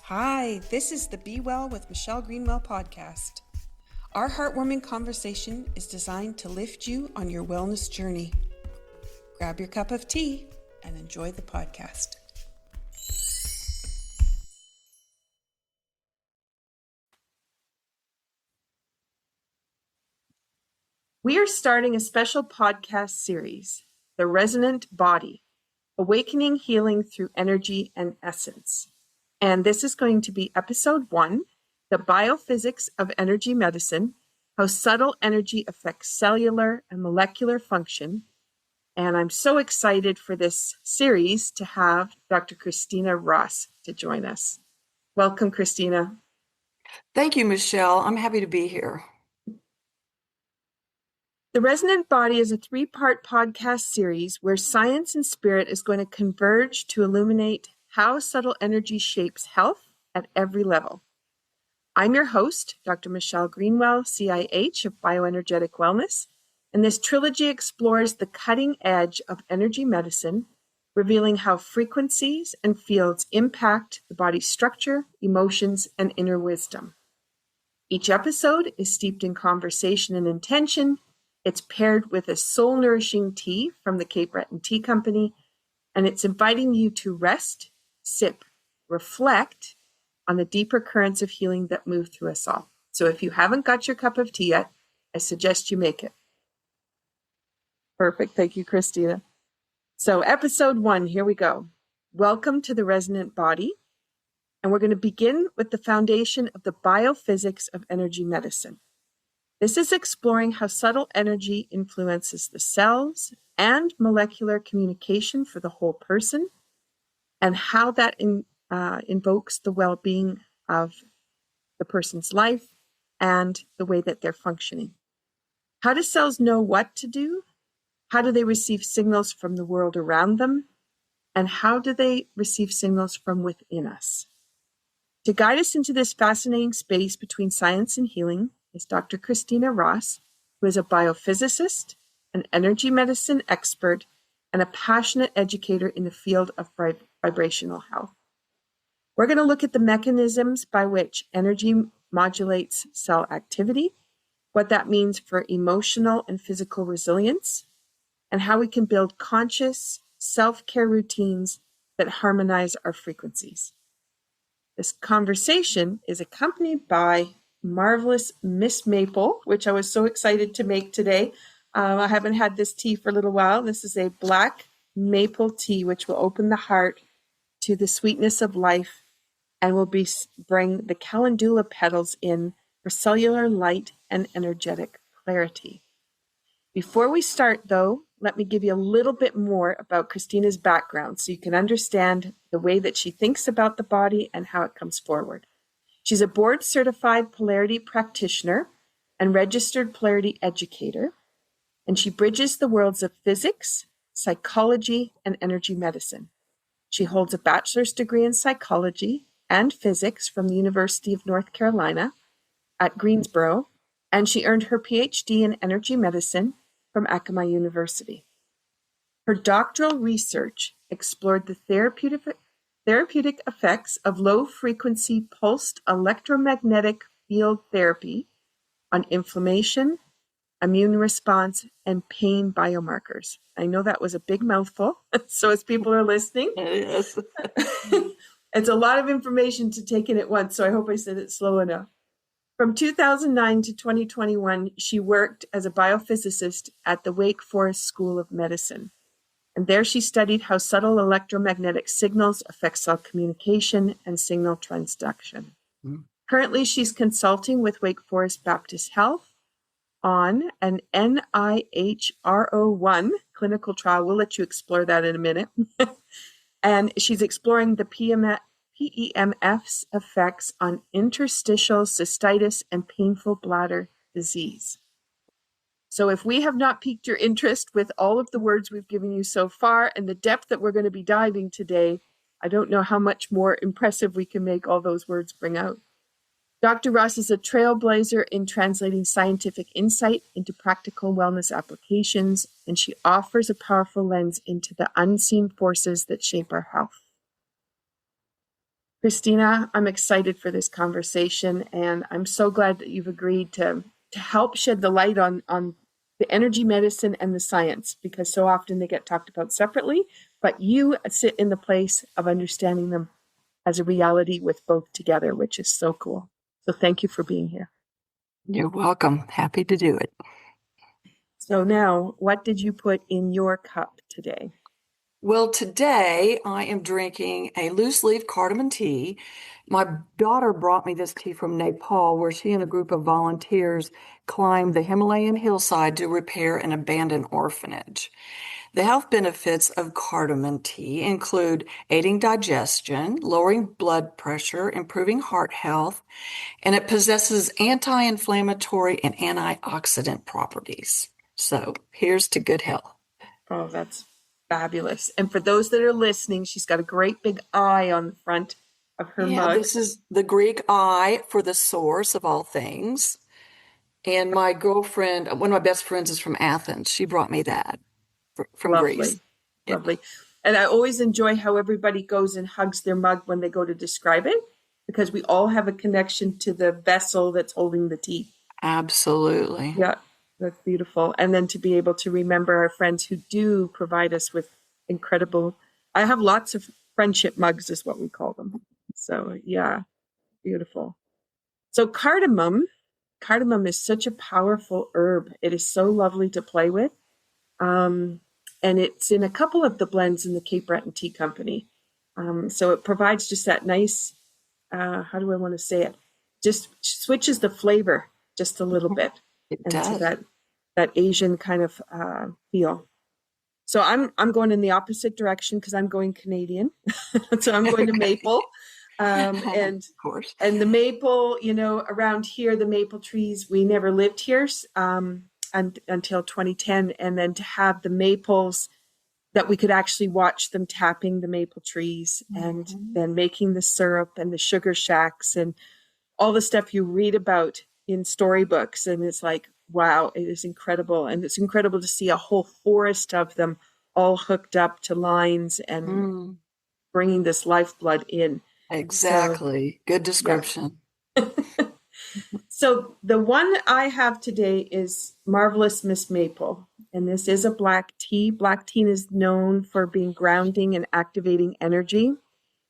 Hi, this is the Be Well with Michelle Greenwell podcast. Our heartwarming conversation is designed to lift you on your wellness journey. Grab your cup of tea and enjoy the podcast. We are starting a special podcast series, The Resonant Body, Awakening Healing Through Energy and Essence. And this is going to be episode 1, The BioPhysics of Energy Medicine, How Subtle Energy Affects Cellular and Molecular Function. And I'm so excited for this series to have Dr. Christina Ross to join us. Welcome, Christina. Thank you, Michelle. I'm happy to be here. The Resonant Body is a 3-part podcast series where science and spirit is going to converge to illuminate how subtle energy shapes health at every level. I'm your host, Dr. Michelle Greenwell, CIH of Bioenergetic Wellness, and this trilogy explores the cutting edge of energy medicine, revealing how frequencies and fields impact the body's structure, emotions, and inner wisdom. Each episode is steeped in conversation and intention. It's paired with a soul-nourishing tea from the Cape Breton Tea Company, and it's inviting you to rest, sip, reflect on the deeper currents of healing that move through us all. So if you haven't got your cup of tea yet, I suggest you make it. Perfect. Thank you, Christina. So episode 1, here we go. Welcome to the Resonant Body. And we're going to begin with the foundation of the biophysics of energy medicine. This is exploring how subtle energy influences the cells and molecular communication for the whole person, and how that invokes the well-being of the person's life and the way that they're functioning. How do cells know what to do? How do they receive signals from the world around them? And how do they receive signals from within us? To guide us into this fascinating space between science and healing is Dr. Christina Ross, who is a biophysicist, an energy medicine expert, and a passionate educator in the field of vibrational health. We're going to look at the mechanisms by which energy modulates cell activity, what that means for emotional and physical resilience, and how we can build conscious self-care routines that harmonize our frequencies. This conversation is accompanied by marvelous Miss Maple, which I was so excited to make today. I haven't had this tea for a little while. This is a black maple tea, which will open the heart to the sweetness of life and will bring the calendula petals in for cellular light and energetic clarity. Before we start, though, let me give you a little bit more about Christina's background so you can understand the way that she thinks about the body and how it comes forward. She's a board-certified polarity practitioner and registered polarity educator, and she bridges the worlds of physics, psychology, and energy medicine. She holds a bachelor's degree in psychology and physics from the University of North Carolina at Greensboro, and she earned her PhD in energy medicine from Acoma University. Her doctoral research explored the therapeutic effects of low-frequency pulsed electromagnetic field therapy on inflammation, immune response, and pain biomarkers. I know that was a big mouthful, so as people are listening, Yes. it's a lot of information to take in at once, so I hope I said it slow enough. From 2009 to 2021, she worked as a biophysicist at the Wake Forest School of Medicine. And there she studied how subtle electromagnetic signals affect cell communication and signal transduction. Currently, she's consulting with Wake Forest Baptist Health on an NIHRO1 clinical trial. We'll let you explore that in a minute. And she's exploring the PEMF's effects on interstitial cystitis and painful bladder disease. So if we have not piqued your interest with all of the words we've given you so far and the depth that we're going to be diving today, I don't know how much more impressive we can make all those words bring out. Dr. Ross is a trailblazer in translating scientific insight into practical wellness applications, and she offers a powerful lens into the unseen forces that shape our health. Christina, I'm excited for this conversation, and I'm so glad that you've agreed to help shed the light on the energy medicine and the science, because so often they get talked about separately, but you sit in the place of understanding them as a reality with both together, which is so cool. So thank you for being here. You're welcome. Happy to do it. So now, what did you put in your cup today? Well, today I am drinking a loose leaf cardamom tea. My daughter brought me this tea from Nepal, where she and a group of volunteers climbed the Himalayan hillside to repair an abandoned orphanage. The health benefits of cardamom tea include aiding digestion, lowering blood pressure, improving heart health, and it possesses anti-inflammatory and antioxidant properties. So here's to good health. Oh, that's fabulous. And for those that are listening, she's got a great big eye on the front of her Yeah, mug. this is the Greek I for the source of all things. And my girlfriend, one of my best friends is from Athens. She brought me that from Greece. Lovely, Yeah, lovely. And I always enjoy how everybody goes and hugs their mug when they go to describe it, because we all have a connection to the vessel that's holding the tea. absolutely. Yeah, that's beautiful. And then to be able to remember our friends who do provide us with incredible, I have lots of friendship mugs, is what we call them. So, yeah, beautiful. So, cardamom is such a powerful herb. It is so lovely to play with. Um, and it's in a couple of the blends in the Cape Breton Tea Company. So it provides just that nice, how do I want to say it? Just switches the flavor just a little bit It into does. that Asian kind of feel. So I'm going in the opposite direction because I'm going Canadian. So I'm going to maple, Of and course. the maple. Around here, the maple trees. We never lived here until 2010, and then to have the maples that we could actually watch them tapping the maple trees and Mhm. then making the syrup and the sugar shacks and all the stuff you read about in storybooks. And it's like, wow, it is incredible. And it's incredible to see a whole forest of them all hooked up to lines and Mm, bringing this lifeblood in. So, exactly. Good yeah. description. So the one I have today is Marvelous Miss Maple. And this is a black tea. Black tea is known for being grounding and activating energy.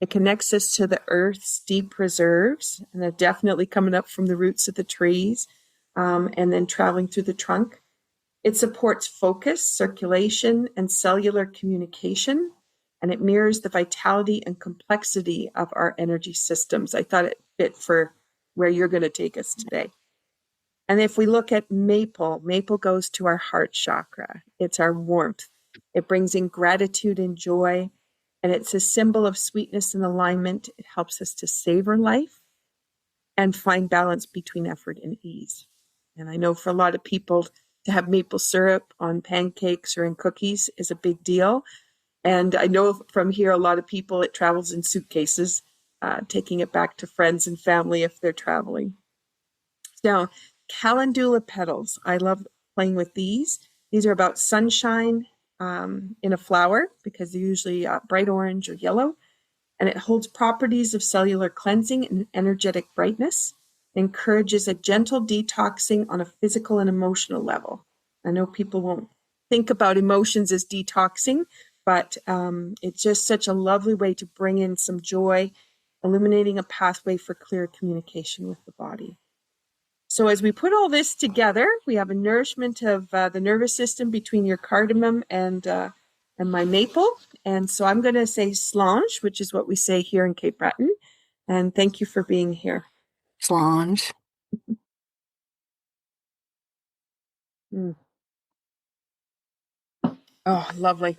It connects us to the earth's deep reserves, and they're definitely coming up from the roots of the trees, and then traveling through the trunk. It supports focus, circulation, and cellular communication, and it mirrors the vitality and complexity of our energy systems. I thought it fit for where you're going to take us today. And if we look at maple, maple goes to our heart chakra. It's our warmth. It brings in gratitude and joy, and it's a symbol of sweetness and alignment. It helps us to savor life and find balance between effort and ease. And I know for a lot of people, to have maple syrup on pancakes or in cookies is a big deal. And I know from here, a lot of people, it travels in suitcases, taking it back to friends and family if they're traveling. Now, calendula petals. I love playing with these. These are about sunshine in a flower because they're usually bright orange or yellow. And it holds properties of cellular cleansing and energetic brightness. It encourages a gentle detoxing on a physical and emotional level. I know people won't think about emotions as detoxing, but it's just such a lovely way to bring in some joy, illuminating a pathway for clear communication with the body. So as we put all this together, we have a nourishment of the nervous system between your cardamom and my maple. And so I'm going to say slange, which is what we say here in Cape Breton. And thank you for being here. Slange. Mm. Oh, lovely.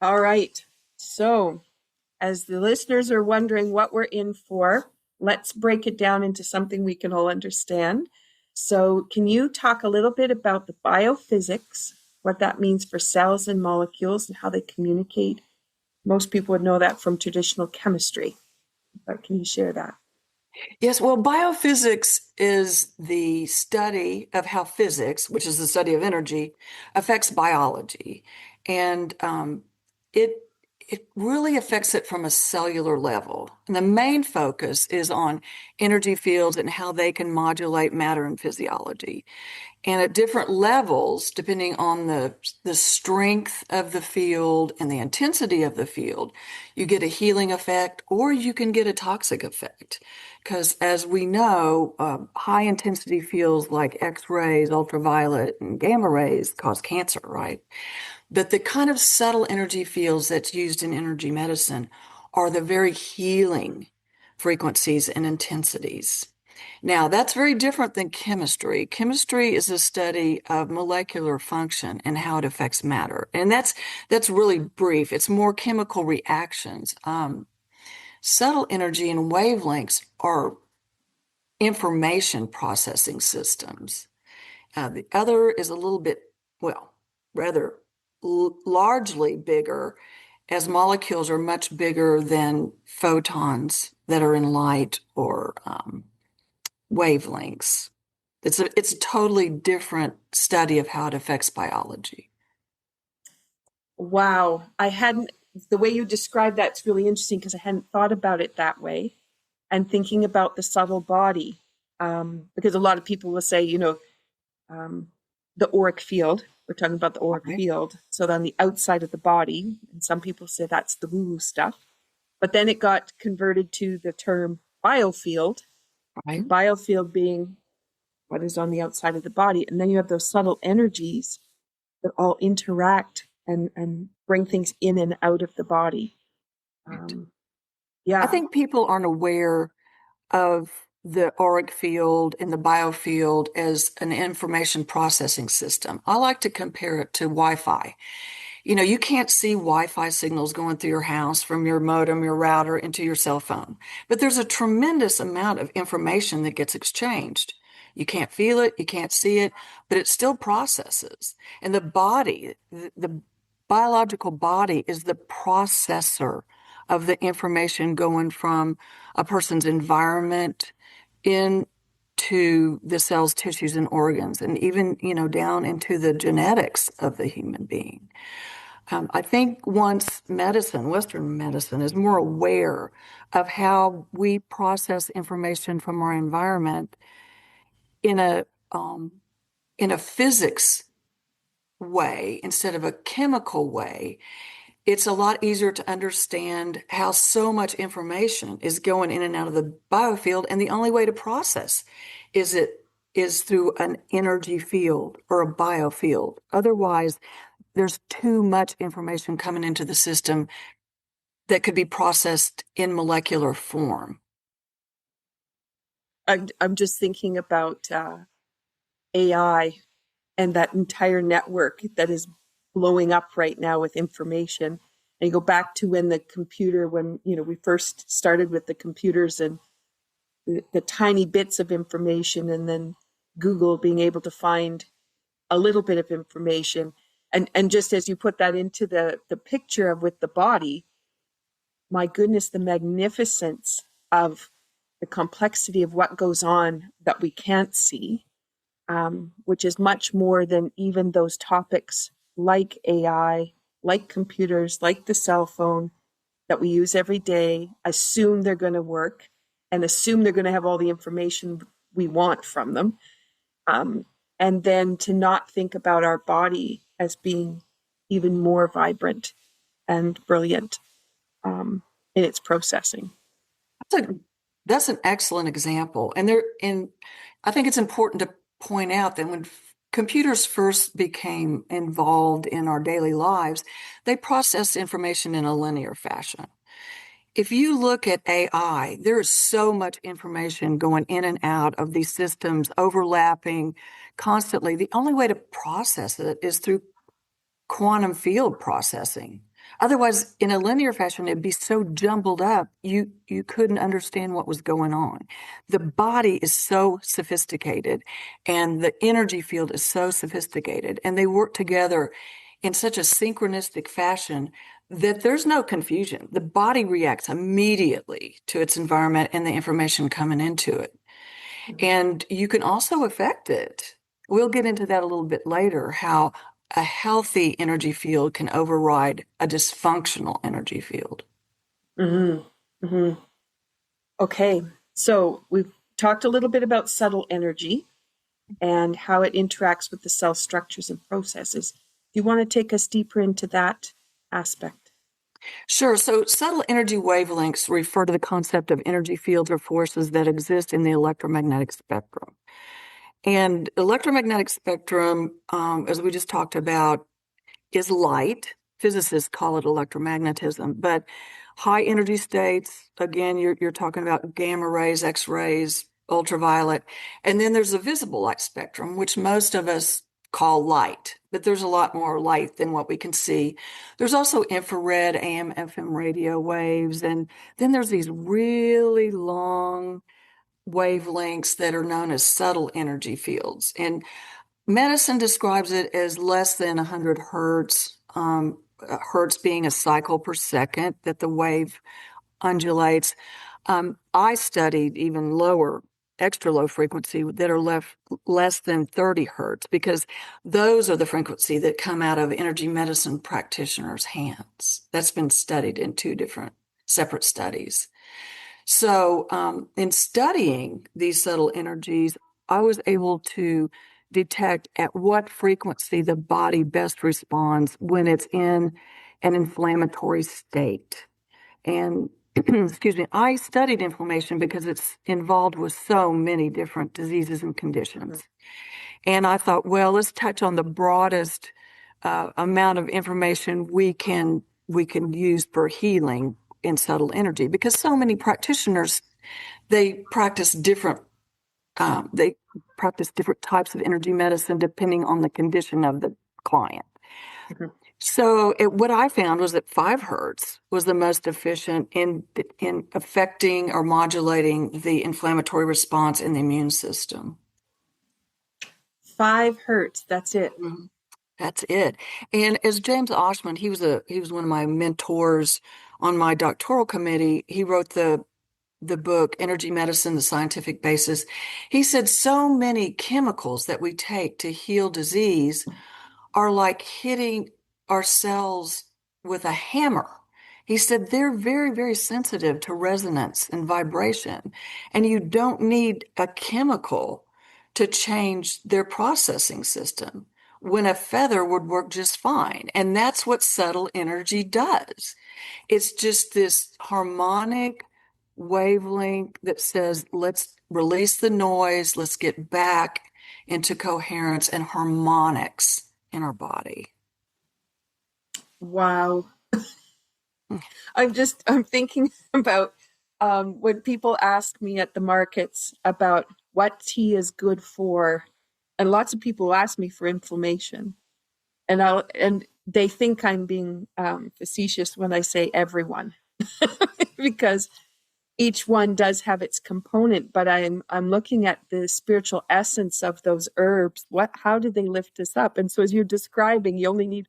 All right. So as the listeners are wondering what we're in for, let's break it down into something we can all understand. So, can you talk a little bit about the biophysics, what that means for cells and molecules and how they communicate? Most people would know that from traditional chemistry, but can you share that? Yes, well, biophysics is the study of how physics, which is the study of energy, affects biology. And it it really affects it from a cellular level. And the main focus is on energy fields and how they can modulate matter and physiology. And at different levels, depending on the strength of the field and the intensity of the field, you get a healing effect or you can get a toxic effect. Because as we know, high intensity fields like X-rays, ultraviolet, and gamma rays cause cancer, right? But the kind of subtle energy fields that's used in energy medicine are the very healing frequencies and intensities. Now, that's very different than chemistry. Chemistry is a study of molecular function and how it affects matter. And that's really brief. It's more chemical reactions. Subtle energy and wavelengths are information processing systems. The other is a little bit, well, rather largely bigger, as molecules are much bigger than photons that are in light or wavelengths. It's a totally different study of how it affects biology. Wow. The way you described that's really interesting because I hadn't thought about it that way. And thinking about the subtle body, because a lot of people will say, the auric field, we're talking about the auric Right. field. So on the outside of the body, and some people say that's the woo-woo stuff. But then it got converted to the term biofield, Right. and biofield being what is on the outside of the body. And then you have those subtle energies that all interact and bring things in and out of the body. Right. I Yeah. think people aren't aware of the auric field and the biofield as an information processing system. I like to compare it to Wi-Fi. You can't see Wi-Fi signals going through your house from your modem, your router into your cell phone, but there's a tremendous amount of information that gets exchanged. You can't feel it, you can't see it, but it still processes. And the body, the biological body is the processor of the information going from a person's environment into the cells, tissues, and organs, and even, down into the genetics of the human being. I think once Western medicine, is more aware of how we process information from our environment in a um, in a physics way instead of a chemical way, it's a lot easier to understand how so much information is going in and out of the biofield, and the only way to process is through an energy field or a biofield. Otherwise, there's too much information coming into the system that could be processed in molecular form. I'm just thinking about AI and that entire network that is blowing up right now with information. And you go back to when we first started with the computers and the tiny bits of information, and then Google being able to find a little bit of information. And just as you put that into the picture of with the body, my goodness, the magnificence of the complexity of what goes on that we can't see, which is much more than even those topics like AI, like computers, like the cell phone that we use every day, assume they're going to work and assume they're going to have all the information we want from them. And then to not think about our body as being even more vibrant and brilliant in its processing. That's an excellent example. And I think it's important to point out that when computers first became involved in our daily lives, they processed information in a linear fashion. If you look at AI, there is so much information going in and out of these systems, overlapping constantly. The only way to process it is through quantum field processing. Otherwise, in a linear fashion, it'd be so jumbled up, you couldn't understand what was going on. The body is so sophisticated, and the energy field is so sophisticated, and they work together in such a synchronistic fashion that there's no confusion. The body reacts immediately to its environment and the information coming into it. And you can also affect it. We'll get into that a little bit later, how a healthy energy field can override a dysfunctional energy field. Mm-hmm. Mm-hmm. Okay, so we've talked a little bit about subtle energy and how it interacts with the cell structures and processes. Do you want to take us deeper into that aspect? Sure. So subtle energy wavelengths refer to the concept of energy fields or forces that exist in the electromagnetic spectrum. And electromagnetic spectrum, as we just talked about, is light. Physicists call it electromagnetism, but high energy states, again, you're talking about gamma rays, X rays, ultraviolet. And then there's a visible light spectrum, which most of us call light, but there's a lot more light than what we can see. There's also infrared, AM, FM radio waves, and then there's these really long wavelengths that are known as subtle energy fields. And medicine describes it as less than 100 hertz, hertz being a cycle per second that the wave undulates. I studied even lower, extra low frequency that are less than 30 hertz because those are the frequency that come out of energy medicine practitioners' hands. That's been studied in two different separate studies. So, in studying these subtle energies, I was able to detect at what frequency the body best responds when it's in an inflammatory state. And excuse me, I studied inflammation because it's involved with so many different diseases and conditions. And I thought, well, let's touch on the broadest amount of information we can use for healing in subtle energy because so many practitioners they practice different they practice different types of energy medicine depending on the condition of the client. Mm-hmm. So what I found was that 5 hertz was the most efficient in affecting or modulating the inflammatory response in the immune system. 5 hertz, that's it. Mhm. That's it. And as James Oshman, he was one of my mentors on my doctoral committee. He wrote the book Energy Medicine, the Scientific Basis. He said so many chemicals that we take to heal disease are like hitting our cells with a hammer. He said they're very, very sensitive to resonance and vibration, and you don't need a chemical to change their processing system when a feather would work just fine. And that's what subtle energy does. It's just this harmonic wavelength that says, let's release the noise, let's get back into coherence and harmonics in our body. Wow. I'm thinking about when people ask me at the markets about what tea is good for, and lots of people ask me for inflammation, and they think I'm being facetious when I say everyone, because each one does have its component. But I'm looking at the spiritual essence of those herbs. How do they lift us up? And so, as you're describing, you only need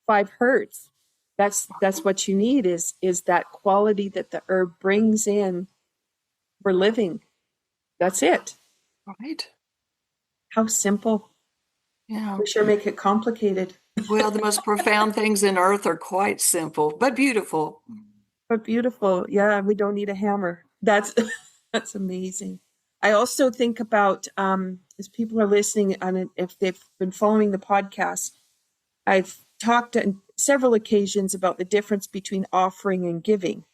5 hertz. That's what you need is that quality that the herb brings in for living. That's it. Right? How simple. Yeah. We sure make it complicated, Well, the most profound things in earth are quite simple, but beautiful. but beautiful. Yeah, we don't need a hammer. That's that's amazing. I also think about as people are listening on it, if they've been following the podcast, I've talked on several occasions about the difference between offering and giving,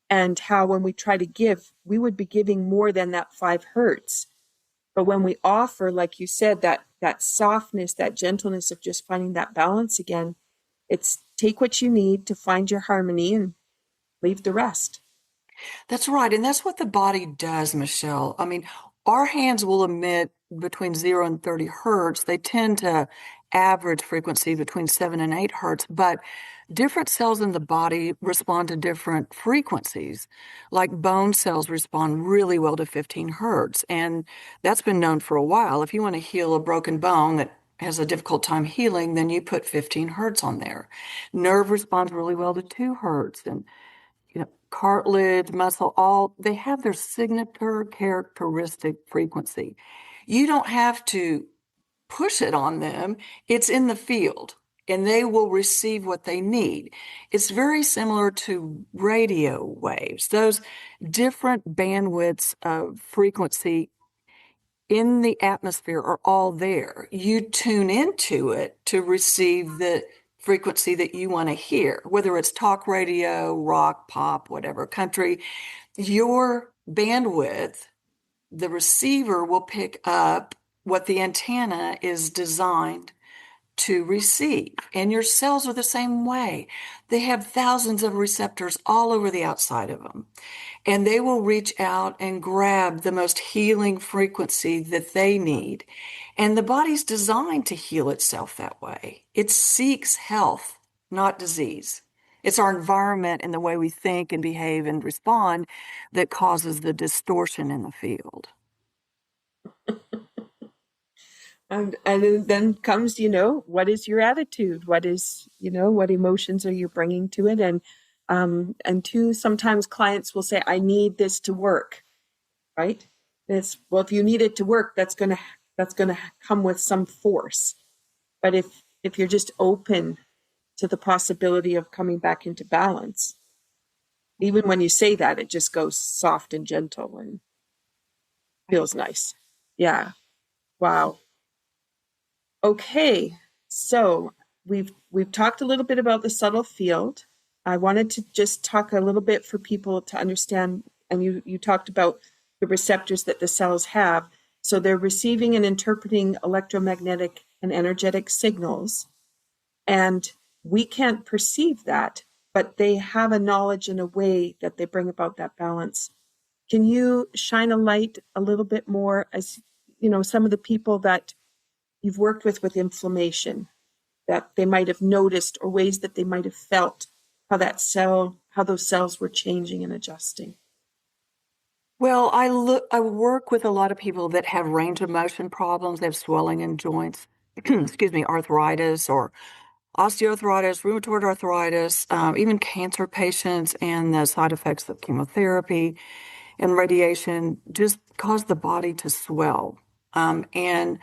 and how when we try to give, we would be giving more than that 5 hertz. But when we offer, like you said, that softness, that gentleness of just finding that balance again, it's take what you need to find your harmony and leave the rest. That's right. And that's what the body does, Michelle. I mean, our hands will emit between 0 and 30 hertz. They tend to average frequency between 7 and 8 hertz, but different cells in the body respond to different frequencies. Like bone cells respond really well to 15 hertz. And that's been known for a while. If you want to heal a broken bone that has a difficult time healing, then you put 15 hertz on there. Nerve responds really well to 2 hertz. And cartilage, muscle, all they have their signature characteristic frequency. You don't have to push it on them, it's in the field and they will receive what they need. It's very similar to radio waves. Those different bandwidths of frequency in the atmosphere are all there. You tune into it to receive the frequency that you want to hear, whether it's talk radio, rock, pop, whatever, country. Your bandwidth, the receiver will pick up what the antenna is designed to receive. And your cells are the same way. They have thousands of receptors all over the outside of them. And they will reach out and grab the most healing frequency that they need. And the body's designed to heal itself that way. It seeks health, not disease. It's our environment and the way we think and behave and respond that causes the distortion in the field. And then comes, what is your attitude? What is, what emotions are you bringing to it? And two, sometimes clients will say, I need this to work, right? Well, if you need it to work, that's going to come with some force. But if you're just open to the possibility of coming back into balance, even when you say that, it just goes soft and gentle and feels nice. Yeah. Wow. Okay. So we've talked a little bit about the subtle field. I wanted to just talk a little bit for people to understand, and you talked about the receptors that the cells have. So they're receiving and interpreting electromagnetic and energetic signals, and we can't perceive that, but they have a knowledge and a way that they bring about that balance. Can you shine a light a little bit more, as some of the people that you've worked with inflammation, that they might have noticed, or ways that they might have felt how those cells were changing and adjusting? Well, I work with a lot of people that have range of motion problems. They have swelling in joints, excuse me, arthritis or osteoarthritis, rheumatoid arthritis, even cancer patients, and the side effects of chemotherapy and radiation just cause the body to swell. And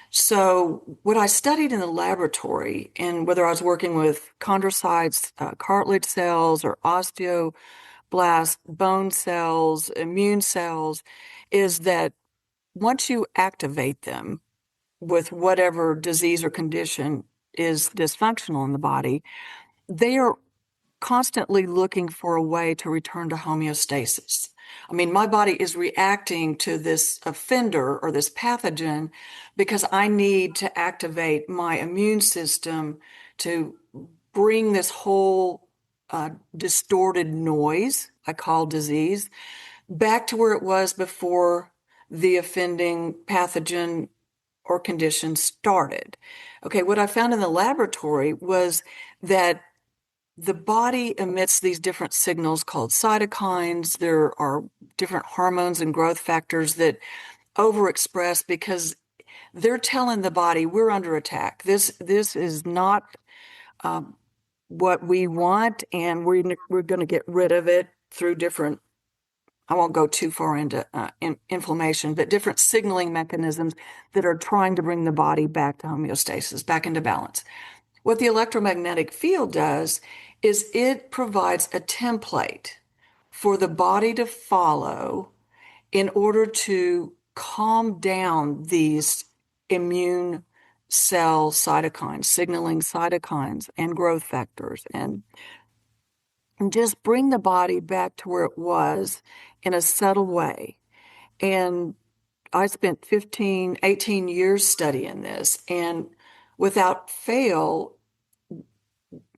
so what I studied in the laboratory, and whether I was working with chondrocytes, cartilage cells, or osteoblasts, bone cells, immune cells, is that once you activate them with whatever disease or condition is dysfunctional in the body, they are constantly looking for a way to return to homeostasis. I mean, my body is reacting to this offender or this pathogen because I need to activate my immune system to bring this whole distorted noise, I call disease, back to where it was before the offending pathogen or condition started. Okay, what I found in the laboratory was that the body emits these different signals called cytokines. There are different hormones and growth factors that overexpress because they're telling the body we're under attack. This is not what we want, and we're going to get rid of it through different. I won't go too far into inflammation, but different signaling mechanisms that are trying to bring the body back to homeostasis, back into balance. What the electromagnetic field does is it provides a template for the body to follow in order to calm down these immune cell cytokines, signaling cytokines and growth factors, and just bring the body back to where it was in a subtle way. And I spent 15, 18 years studying this, and without fail,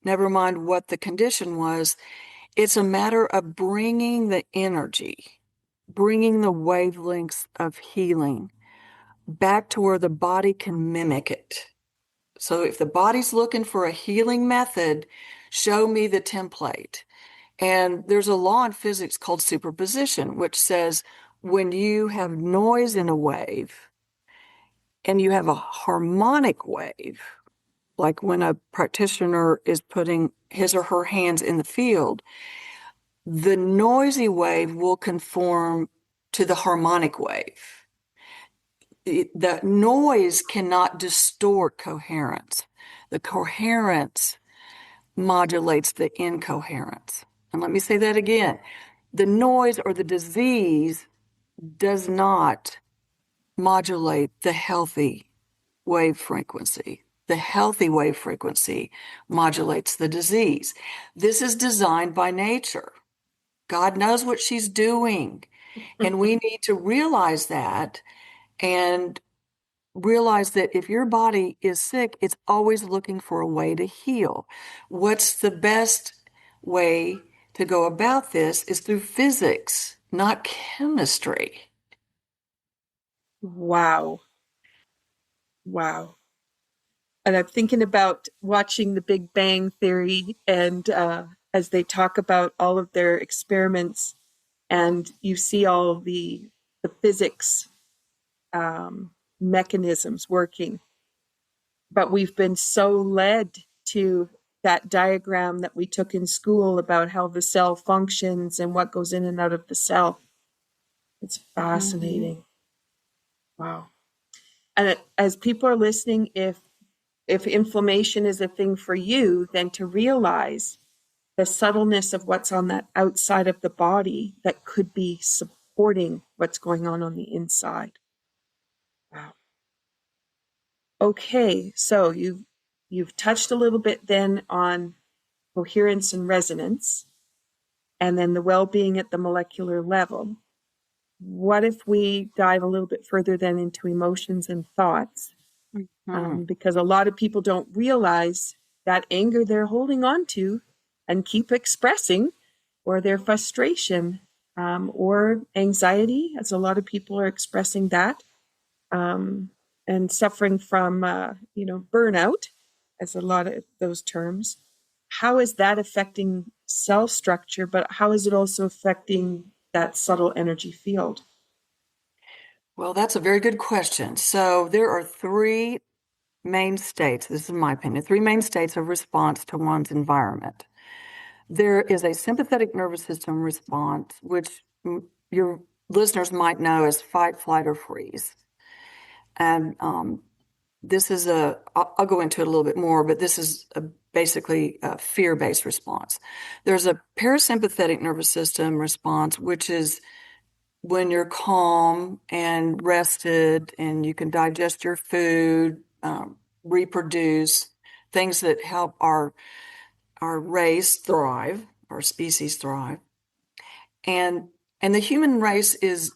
never mind what the condition was, it's a matter of bringing the energy, bringing the wavelengths of healing back to where the body can mimic it. So if the body's looking for a healing method, show me the template. And there's a law in physics called superposition, which says when you have noise in a wave and you have a harmonic wave, like when a practitioner is putting his or her hands in the field, the noisy wave will conform to the harmonic wave. the noise cannot distort coherence. The coherence modulates the incoherence. And let me say that again. The noise or the disease does not modulate the healthy wave frequency. The healthy wave frequency modulates the disease. This is designed by nature. God knows what she's doing. And we need to realize that and realize that if your body is sick, it's always looking for a way to heal. What's the best way to go about this is through physics, not chemistry. Wow. Wow. And I'm thinking about watching The Big Bang Theory, and as they talk about all of their experiments, and you see all the physics mechanisms working. But we've been so led to that diagram that we took in school about how the cell functions and what goes in and out of the cell. It's fascinating. Mm-hmm. Wow. And as people are listening, if inflammation is a thing for you, then to realize the subtleness of what's on that outside of the body that could be supporting what's going on the inside. Wow. Okay, so you've touched a little bit then on coherence and resonance, and then the well-being at the molecular level. What if we dive a little bit further then into emotions and thoughts? Because a lot of people don't realize that anger they're holding on to and keep expressing, or their frustration, or anxiety, as a lot of people are expressing that, and suffering from, burnout, as a lot of those terms. How is that affecting cell structure, but how is it also affecting that subtle energy field? Well, that's a very good question. So there are three main states, this is my opinion, three main states of response to one's environment. There is a sympathetic nervous system response, which your listeners might know as fight, flight, or freeze. And this is I'll go into it a little bit more, but this is basically a fear-based response. There's a parasympathetic nervous system response, which is when you're calm and rested and you can digest your food, reproduce, things that help our race thrive, our species thrive. And the human race is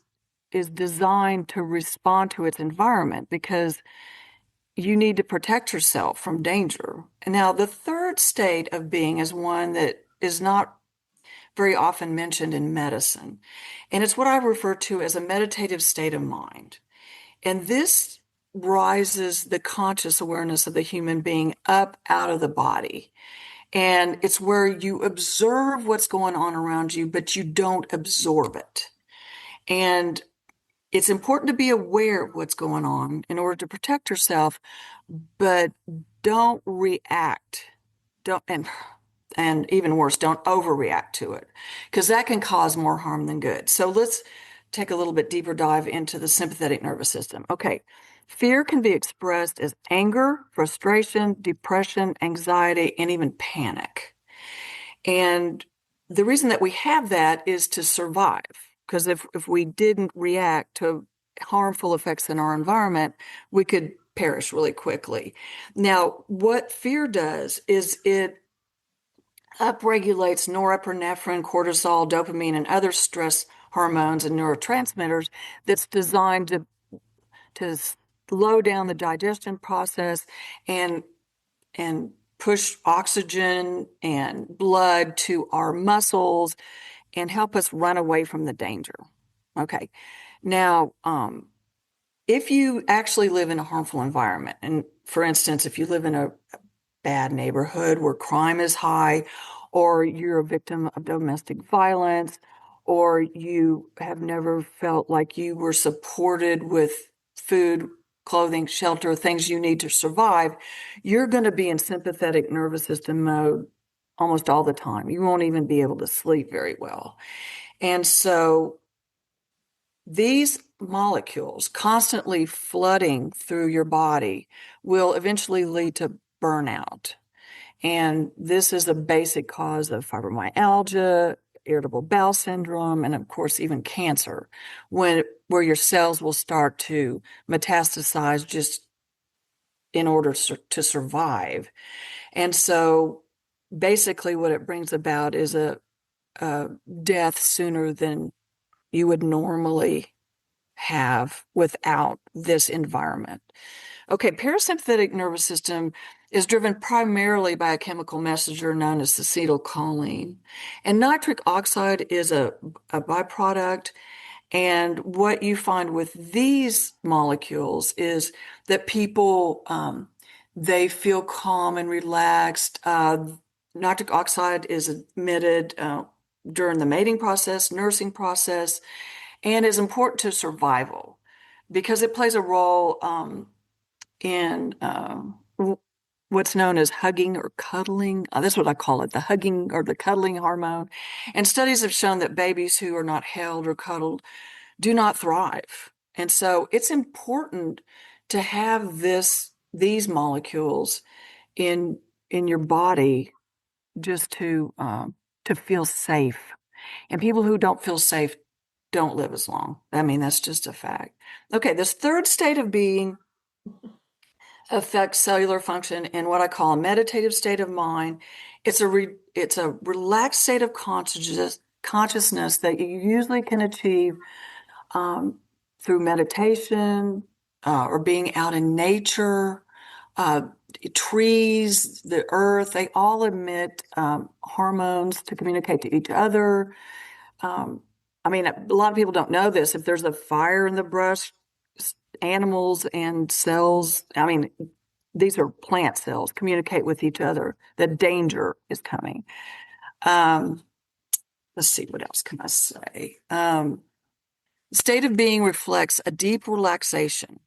designed to respond to its environment because you need to protect yourself from danger. And now the third state of being is one that is not very often mentioned in medicine. And it's what I refer to as a meditative state of mind. And this rises the conscious awareness of the human being up out of the body. And it's where you observe what's going on around you, but you don't absorb it. And it's important to be aware of what's going on in order to protect yourself, but don't react. Don't, and even worse, don't overreact to it, because that can cause more harm than good. So let's take a little bit deeper dive into the sympathetic nervous system. Okay. Fear can be expressed as anger, frustration, depression, anxiety, and even panic. And the reason that we have that is to survive, because if we didn't react to harmful effects in our environment, we could perish really quickly. Now, what fear does is it upregulates norepinephrine, cortisol, dopamine, and other stress hormones and neurotransmitters that's designed to slow down the digestion process and push oxygen and blood to our muscles and help us run away from the danger. Okay. Now, if you actually live in a harmful environment, and for instance, if you live in a bad neighborhood where crime is high, or you're a victim of domestic violence, or you have never felt like you were supported with food, clothing, shelter, things you need to survive, you're going to be in sympathetic nervous system mode almost all the time. You won't even be able to sleep very well. And so these molecules constantly flooding through your body will eventually lead to burnout. And this is a basic cause of fibromyalgia, irritable bowel syndrome, and of course, even cancer, where your cells will start to metastasize just in order to survive. And so basically what it brings about is a death sooner than you would normally have without this environment. Okay, parasympathetic nervous system is driven primarily by a chemical messenger known as acetylcholine. And nitric oxide is a byproduct. And what you find with these molecules is that people, they feel calm and relaxed. Nitric oxide is emitted during the mating process, nursing process, and is important to survival because it plays a role in what's known as hugging or cuddling. That's what I call it, the hugging or the cuddling hormone. And studies have shown that babies who are not held or cuddled do not thrive. And so it's important to have these molecules in your body just to feel safe. And people who don't feel safe don't live as long. I mean, that's just a fact. Okay, this third state of being affects cellular function in what I call a meditative state of mind. It's a relaxed state of consciousness that you usually can achieve through meditation or being out in nature. Trees, the earth, they all emit hormones to communicate to each other. I mean, a lot of people don't know this. If there's a fire in the brush, animals and cells, I mean, these are plant cells, communicate with each other that danger is coming. Let's see, what else can I say? State of being reflects a deep relaxation.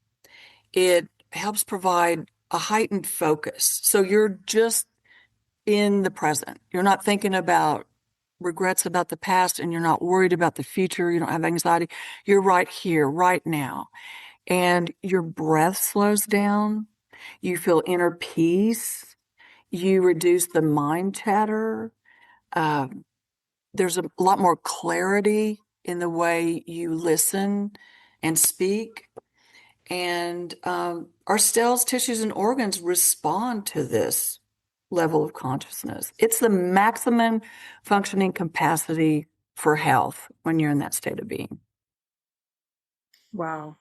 It helps provide a heightened focus. So you're just in the present. You're not thinking about regrets about the past, and you're not worried about the future. You don't have anxiety. You're right here, right now. And your breath slows down. You feel inner peace. You reduce the mind chatter. There's a lot more clarity in the way you listen and speak. And our cells, tissues, and organs respond to this level of consciousness. It's the maximum functioning capacity for health when you're in that state of being. Wow.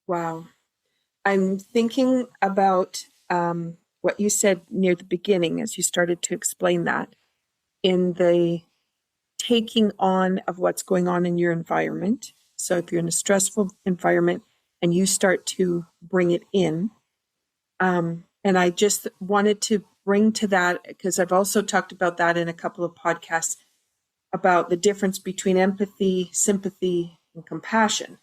Wow. I'm thinking about what you said near the beginning as you started to explain that in the taking on of what's going on in your environment. So if you're in a stressful environment and you start to bring it in, and I just wanted to bring to that because I've also talked about that in a couple of podcasts about the difference between empathy, sympathy, and compassion.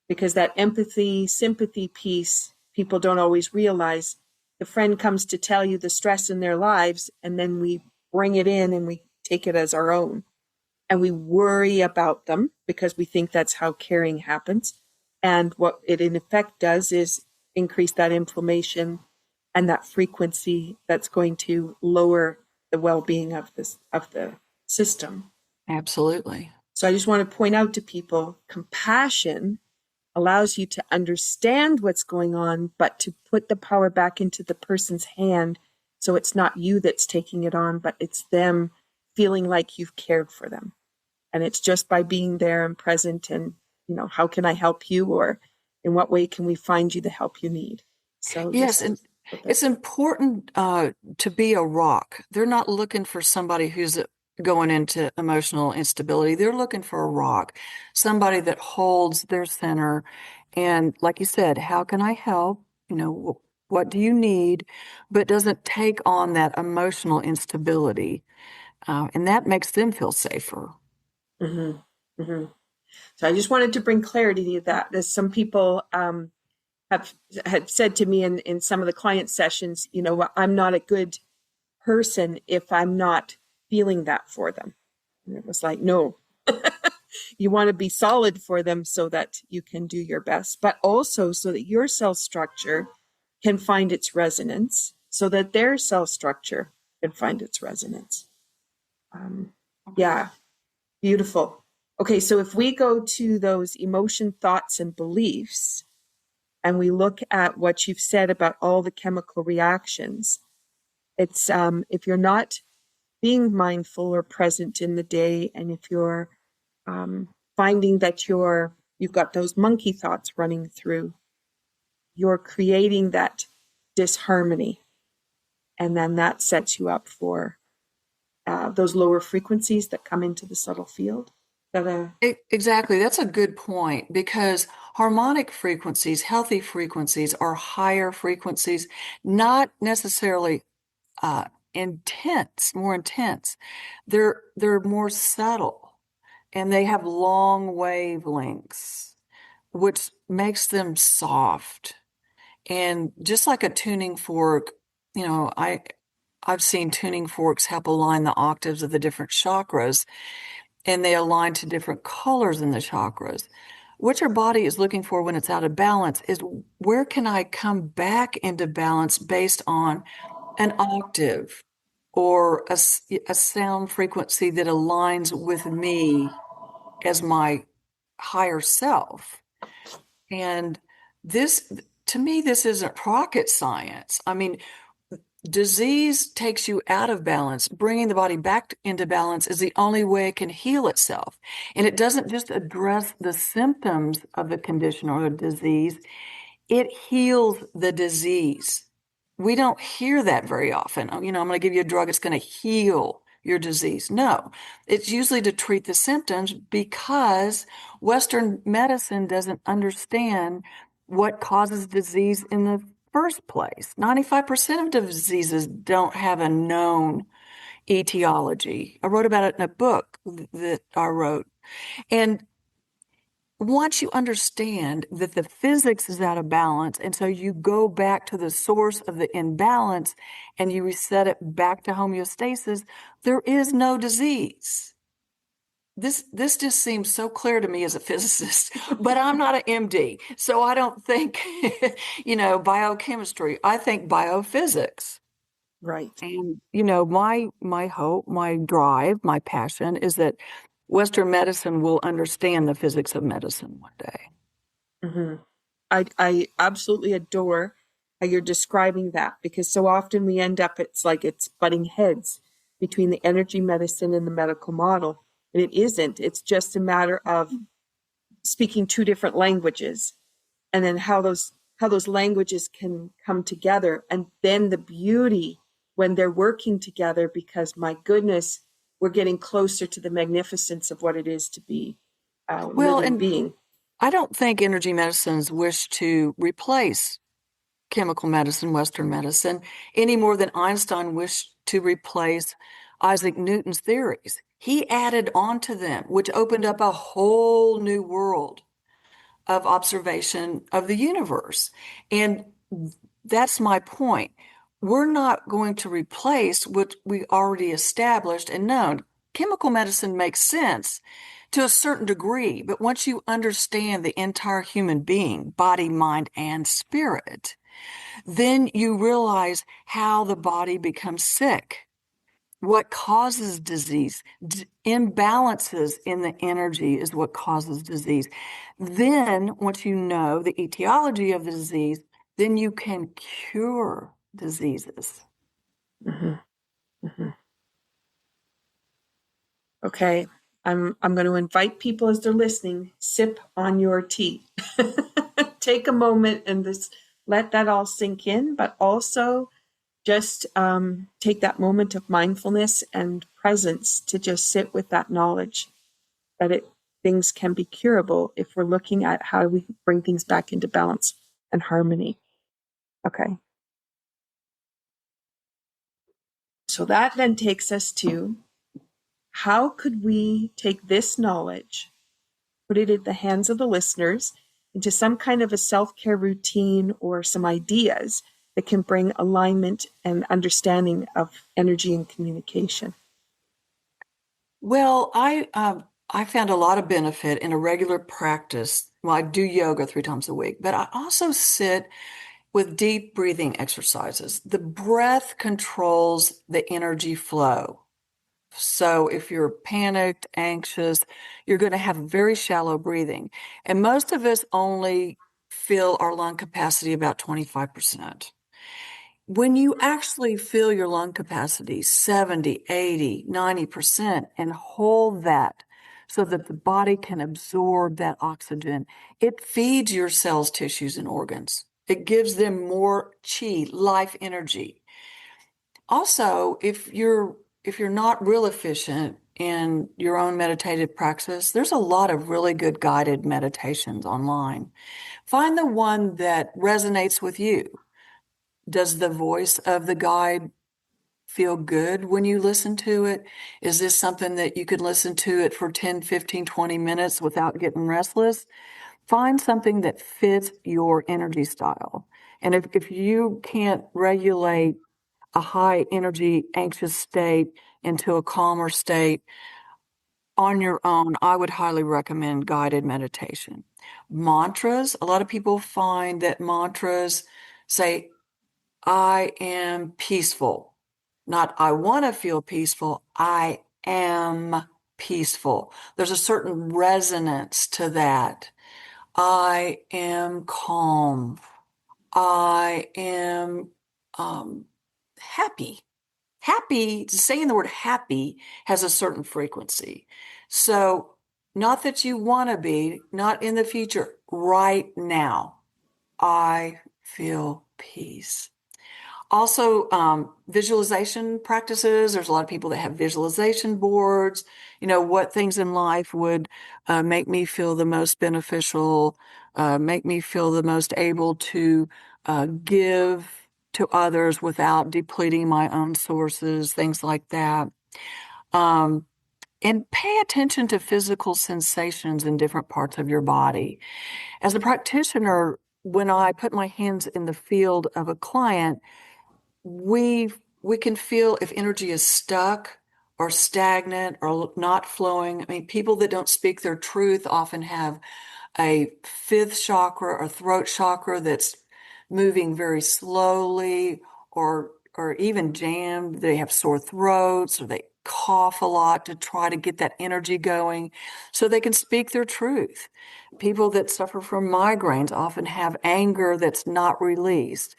Because that empathy, sympathy piece, people don't always realize. The friend comes to tell you the stress in their lives, and then we bring it in and we take it as our own. And we worry about them because we think that's how caring happens. And what it in effect does is increase that inflammation and that frequency that's going to lower the well-being of the system. Absolutely. So I just want to point out to people, compassion allows you to understand what's going on, but to put the power back into the person's hand. So it's not you that's taking it on, but it's them feeling like you've cared for them. And it's just by being there and present and, how can I help you? Or in what way can we find you the help you need? So yes, and it's important to be a rock. They're not looking for somebody who's going into emotional instability. They're looking for a rock, somebody that holds their center. And like you said, how can I help? What do you need? But doesn't take on that emotional instability. And that makes them feel safer. Mm-hmm. Mm-hmm. So I just wanted to bring clarity to that. There's some people had said to me in some of the client sessions, I'm not a good person if I'm not feeling that for them. And it was like, no, You want to be solid for them so that you can do your best, but also so that your cell structure can find its resonance, so that their cell structure can find its resonance. Yeah, beautiful. Okay, so if we go to those emotion, thoughts, and beliefs, and we look at what you've said about all the chemical reactions, it's if you're not being mindful or present in the day, and if you're finding that you've got those monkey thoughts running through, you're creating that disharmony, and then that sets you up for those lower frequencies that come into the subtle field. Exactly. That's a good point, because harmonic frequencies, healthy frequencies, are higher frequencies, not necessarily intense, more intense. They're more subtle, and they have long wavelengths, which makes them soft. And just like a tuning fork, I've seen tuning forks help align the octaves of the different chakras, and they align to different colors in the chakras. What your body is looking for when it's out of balance is, where can I come back into balance based on an octave or a sound frequency that aligns with me as my higher self. And this, to me, this isn't rocket science. I mean, disease takes you out of balance. Bringing the body back into balance is the only way it can heal itself. And it doesn't just address the symptoms of the condition or the disease, it heals the disease. We don't hear that very often. I'm going to give you a drug, it's going to heal your disease. No, it's usually to treat the symptoms, because Western medicine doesn't understand what causes disease in the first place. 95% of diseases don't have a known etiology. I wrote about it in a book that I wrote. And once you understand that the physics is out of balance, and so you go back to the source of the imbalance and you reset it back to homeostasis, there is no disease. This just seems so clear to me as a physicist, but I'm not an MD, so I don't think, biochemistry. I think biophysics. Right. And, my hope, my drive, my passion is that Western medicine will understand the physics of medicine one day. Mm-hmm. I absolutely adore how you're describing that, because so often we end up, it's like it's butting heads between the energy medicine and the medical model. And it isn't. It's just a matter of speaking two different languages, and then how those languages can come together. And then the beauty when they're working together, because my goodness, we're getting closer to the magnificence of what it is to be a living being. I don't think energy medicines wish to replace chemical medicine, Western medicine, any more than Einstein wished to replace Isaac Newton's theories. He added on to them, which opened up a whole new world of observation of the universe. And that's my point. We're not going to replace what we already established and known. Chemical medicine makes sense to a certain degree, but once you understand the entire human being, body, mind, and spirit, then you realize how the body becomes sick, what causes disease. Imbalances in the energy is what causes disease. Then, once you know the etiology of the disease, then you can cure diseases. Mm-hmm. Mm-hmm. Okay. I'm going to invite people, as they're listening, sip on your tea. Take a moment and just let that all sink in, but also just take that moment of mindfulness and presence to just sit with that knowledge that things can be curable if we're looking at how we bring things back into balance and harmony. Okay. So that then takes us to, how could we take this knowledge, put it in the hands of the listeners, into some kind of a self-care routine or some ideas that can bring alignment and understanding of energy and communication? Well, I found a lot of benefit in a regular practice. Well, I do yoga 3 times a week, but I also sit with deep breathing exercises. The breath controls the energy flow. So if you're panicked, anxious, you're going to have very shallow breathing. And most of us only fill our lung capacity about 25%. When you actually fill your lung capacity 70, 80, 90% and hold that so that the body can absorb that oxygen, it feeds your cells, tissues, and organs. It gives them more chi, life energy. Also, if you're not real efficient in your own meditative practice, there's a lot of really good guided meditations online. Find the one that resonates with you. Does the voice of the guide feel good when you listen to it? Is this something that you could listen to it for 10, 15, 20 minutes without getting restless? Find something that fits your energy style. And if you can't regulate a high energy, anxious state into a calmer state on your own, I would highly recommend guided meditation. Mantras, a lot of people find that mantras say, I am peaceful. Not I want to feel peaceful, I am peaceful. There's a certain resonance to that. I am calm. I am happy. Happy, saying the word happy has a certain frequency. So, not that you want to be, not in the future, right now. I feel peace. Also, visualization practices. There's a lot of people that have visualization boards. What things in life would make me feel the most beneficial, make me feel the most able to give to others without depleting my own sources, things like that. Um, and pay attention to physical sensations in different parts of your body. As a practitioner, when I put my hands in the field of a client, we can feel if energy is stuck or stagnant or not flowing. I mean, people that don't speak their truth often have a fifth chakra or throat chakra that's moving very slowly or even jammed. They have sore throats or they cough a lot to try to get that energy going so they can speak their truth. People that suffer from migraines often have anger that's not released.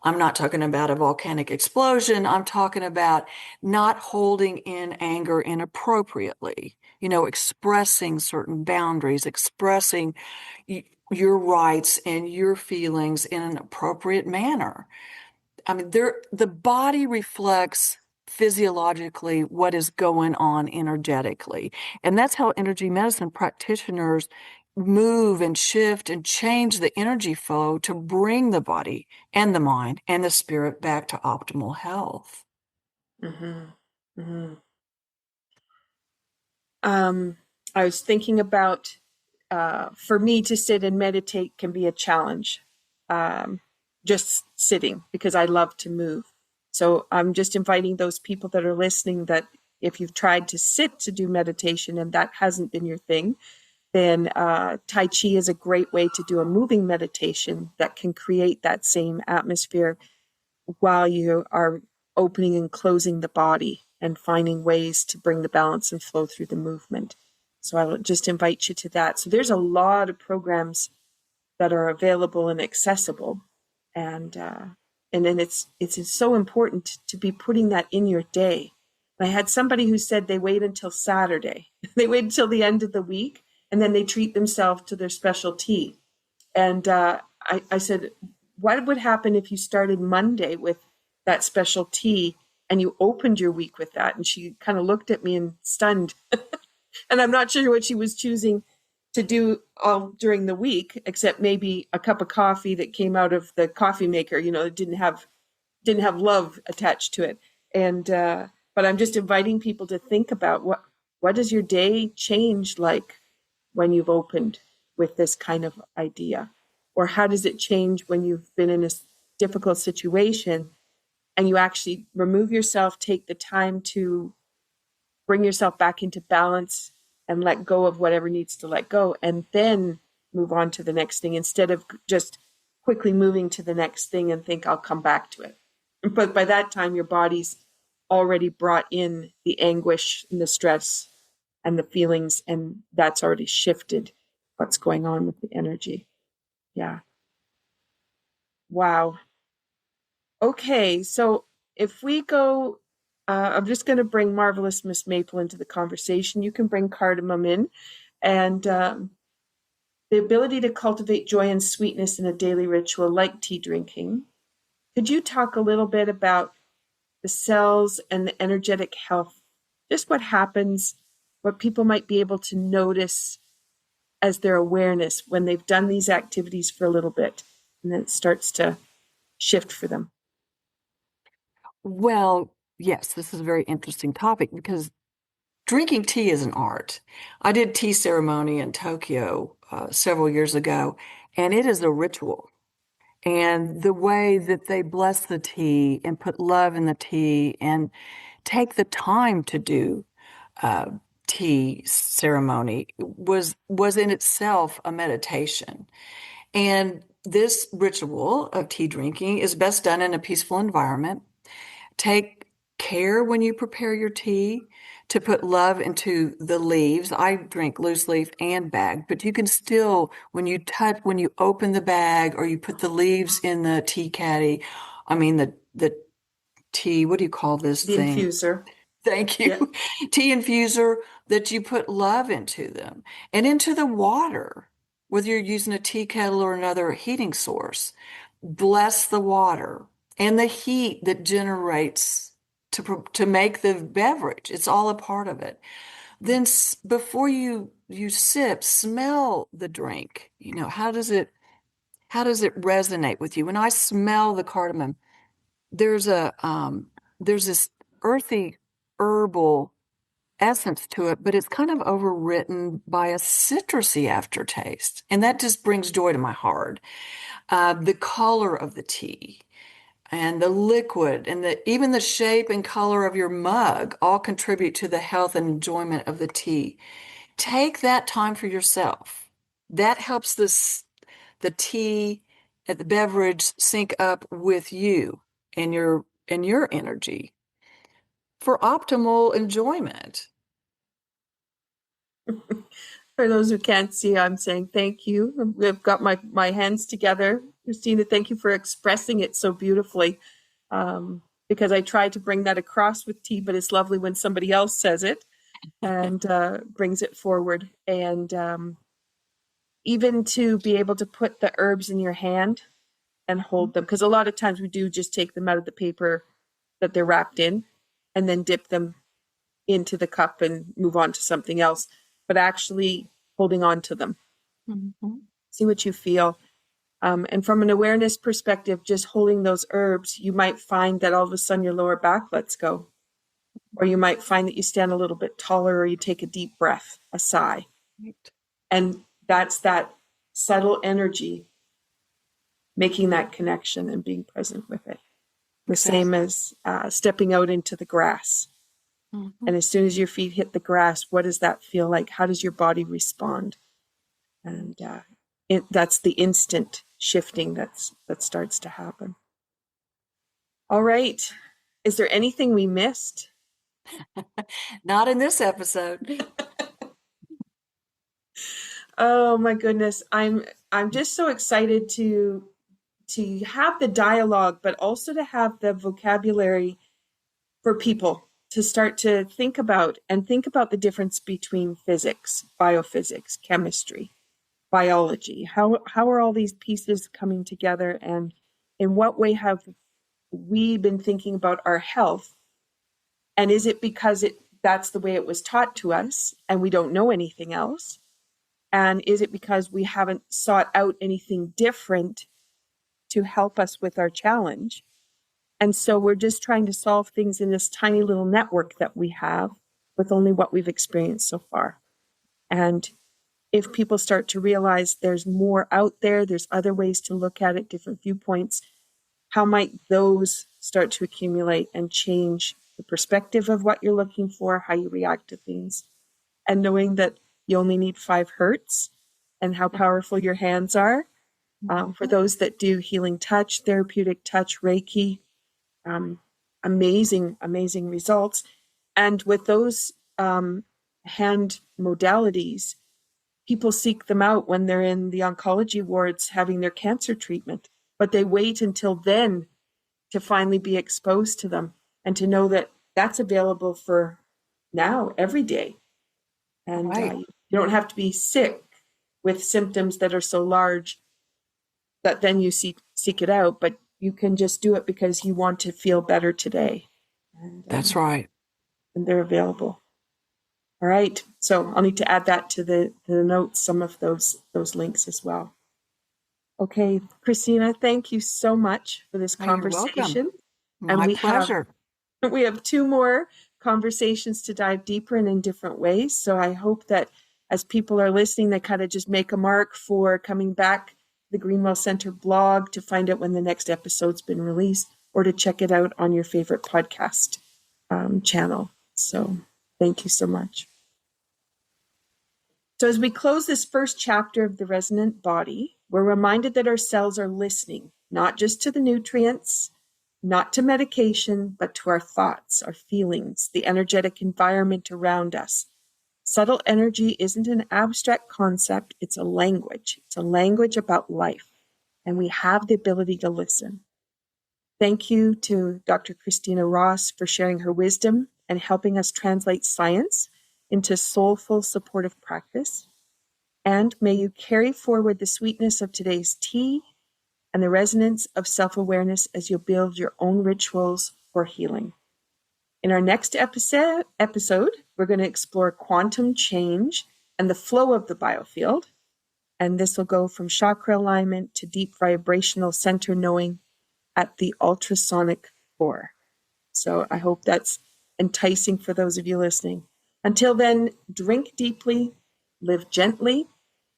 I'm not talking about a volcanic explosion. I'm talking about not holding in anger inappropriately, expressing certain boundaries, expressing your rights and your feelings in an appropriate manner. I mean, the body reflects physiologically what is going on energetically. And that's how energy medicine practitioners move and shift and change the energy flow to bring the body and the mind and the spirit back to optimal health. Mm-hmm. Mm-hmm. I was thinking about, for me to sit and meditate can be a challenge, just sitting, because I love to move. So I'm just inviting those people that are listening that if you've tried to sit to do meditation and that hasn't been your thing, then Tai Chi is a great way to do a moving meditation that can create that same atmosphere while you are opening and closing the body and finding ways to bring the balance and flow through the movement. So I'll just invite you to that. So there's a lot of programs that are available and accessible, and then it's so important to be putting that in your day. I had somebody who said they wait until Saturday, they wait until the end of the week, and then they treat themselves to their special tea. And I said, what would happen if you started Monday with that special tea and you opened your week with that? And she kind of looked at me and stunned. And I'm not sure what she was choosing to do all during the week, except maybe a cup of coffee that came out of the coffee maker, it didn't have love attached to it. And but I'm just inviting people to think about what does your day change like when you've opened with this kind of idea? Or how does it change when you've been in a difficult situation and you actually remove yourself, take the time to bring yourself back into balance and let go of whatever needs to let go, and then move on to the next thing instead of just quickly moving to the next thing and think I'll come back to it. But by that time, your body's already brought in the anguish and the stress and the feelings, and that's already shifted what's going on with the energy. Yeah. Wow. Okay, so if we go, I'm just going to bring Marvelous Miss Maple into the conversation. You can bring cardamom in, and the ability to cultivate joy and sweetness in a daily ritual like tea drinking. Could you talk a little bit about the cells and the energetic health, just what happens, what people might be able to notice as their awareness when they've done these activities for a little bit, and then it starts to shift for them? Well, yes, this is a very interesting topic because drinking tea is an art. I did tea ceremony in Tokyo several years ago, and it is a ritual. And the way that they bless the tea and put love in the tea and take the time to do uh, tea ceremony was in itself a meditation. And this ritual of tea drinking is best done in a peaceful environment. Take care when you prepare your tea to put love into the leaves. I drink loose leaf and bag, but you can still, when you open the bag or you put the leaves in the tea caddy, the tea, what do you call this The thing? infuser. Thank Yeah. you. Tea infuser, that you put love into them and into the water, whether you're using a tea kettle or another heating source. Bless the water and the heat that generates to make the beverage. It's all a part of it. Then before you sip, smell the drink. How does it resonate with you? When I smell the cardamom, there's a there's this earthy herbal essence to it, but it's kind of overwritten by a citrusy aftertaste, and that just brings joy to my heart. The color of the tea and the liquid and even the shape and color of your mug all contribute to the health and enjoyment of the tea. Take that time for yourself. That helps the tea and the beverage sync up with you and your energy for optimal enjoyment. For those who can't see, I'm saying thank you. I've got my hands together. Christina, thank you for expressing it so beautifully. Because I try to bring that across with tea, but it's lovely when somebody else says it and brings it forward. And even to be able to put the herbs in your hand and hold them, because a lot of times we do just take them out of the paper that they're wrapped in and then dip them into the cup and move on to something else, but actually holding on to them. Mm-hmm. See what you feel. And from an awareness perspective, just holding those herbs, you might find that all of a sudden your lower back lets go. Or you might find that you stand a little bit taller, or you take a deep breath, a sigh. Right. And that's that subtle energy making that connection and being present with it. The same as stepping out into the grass. Mm-hmm. And as soon as your feet hit the grass, what does that feel like? How does your body respond? And that's the instant shifting that starts to happen. All right. Is there anything we missed? Not in this episode. Oh my goodness. I'm just so excited to have the dialogue, but also to have the vocabulary for people to start to think about the difference between physics, biophysics, chemistry, biology. How are all these pieces coming together, and in what way have we been thinking about our health? And is it because that's the way it was taught to us and we don't know anything else? And is it because we haven't sought out anything different to help us with our challenge? And so we're just trying to solve things in this tiny little network that we have with only what we've experienced so far. And if people start to realize there's more out there, there's other ways to look at it, different viewpoints, how might those start to accumulate and change the perspective of what you're looking for, how you react to things? and knowing that you only need 5 hertz and how powerful your hands are. For those that do healing touch, therapeutic touch, Reiki, amazing results. And with those hand modalities, people seek them out when they're in the oncology wards having their cancer treatment, but they wait until then to finally be exposed to them and to know that that's available for now, every day. And you don't have to be sick with symptoms that are so large that then you seek it out, but you can just do it because you want to feel better today. And, That's right. And they're available. All right. So I'll need to add that to the notes, some of those links as well. Okay, Christina, thank you so much for this conversation. My pleasure. We have 2 more conversations to dive deeper and in different ways. So I hope that as people are listening, they kind of just make a mark for coming back to the Greenwell Center blog to find out when the next episode's been released, or to check it out on your favorite podcast channel. So thank you so much. So as we close this first chapter of the Resonant Body, we're reminded that our cells are listening, not just to the nutrients, not to medication, but to our thoughts, our feelings, the energetic environment around us. Subtle energy isn't an abstract concept, it's a language. It's a language about life, and we have the ability to listen. Thank you to Dr. Christina Ross for sharing her wisdom and helping us translate science into soulful, supportive practice. And may you carry forward the sweetness of today's tea and the resonance of self-awareness as you build your own rituals for healing. In our next episode, we're going to explore quantum change and the flow of the biofield. And this will go from chakra alignment to deep vibrational center knowing at the ultrasonic core. So I hope that's enticing for those of you listening. Until then, drink deeply, live gently,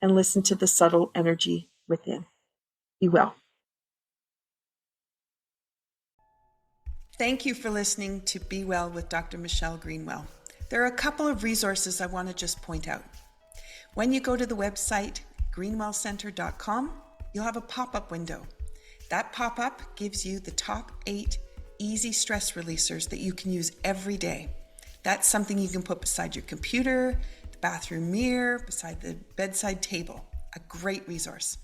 and listen to the subtle energy within. Be well. Thank you for listening to Be Well with Dr. Michelle Greenwell. There are a couple of resources I want to just point out. When you go to the website greenwellcenter.com, you'll have a pop-up window. That pop-up gives you the top 8 easy stress releasers that you can use every day. That's something you can put beside your computer, the bathroom mirror, beside the bedside table. A great resource.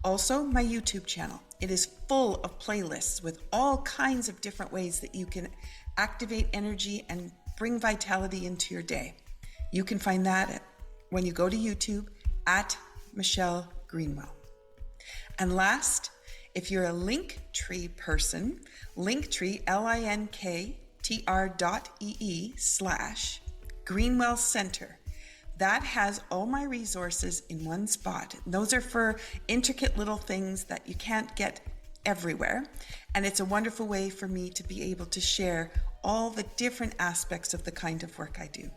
Also, my YouTube channel. It is full of playlists with all kinds of different ways that you can activate energy and bring vitality into your day. You can find that when you go to YouTube at Michelle Greenwell. And last, if you're a Linktree person, Linktree, linktr.ee/Greenwell Center. That has all my resources in one spot. Those are for intricate little things that you can't get everywhere. And it's a wonderful way for me to be able to share all the different aspects of the kind of work I do.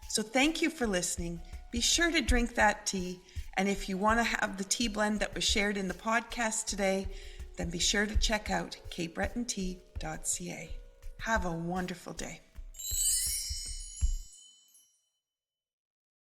So thank you for listening. Be sure to drink that tea. And if you want to have the tea blend that was shared in the podcast today, then be sure to check out capebretontea.ca. Have a wonderful day.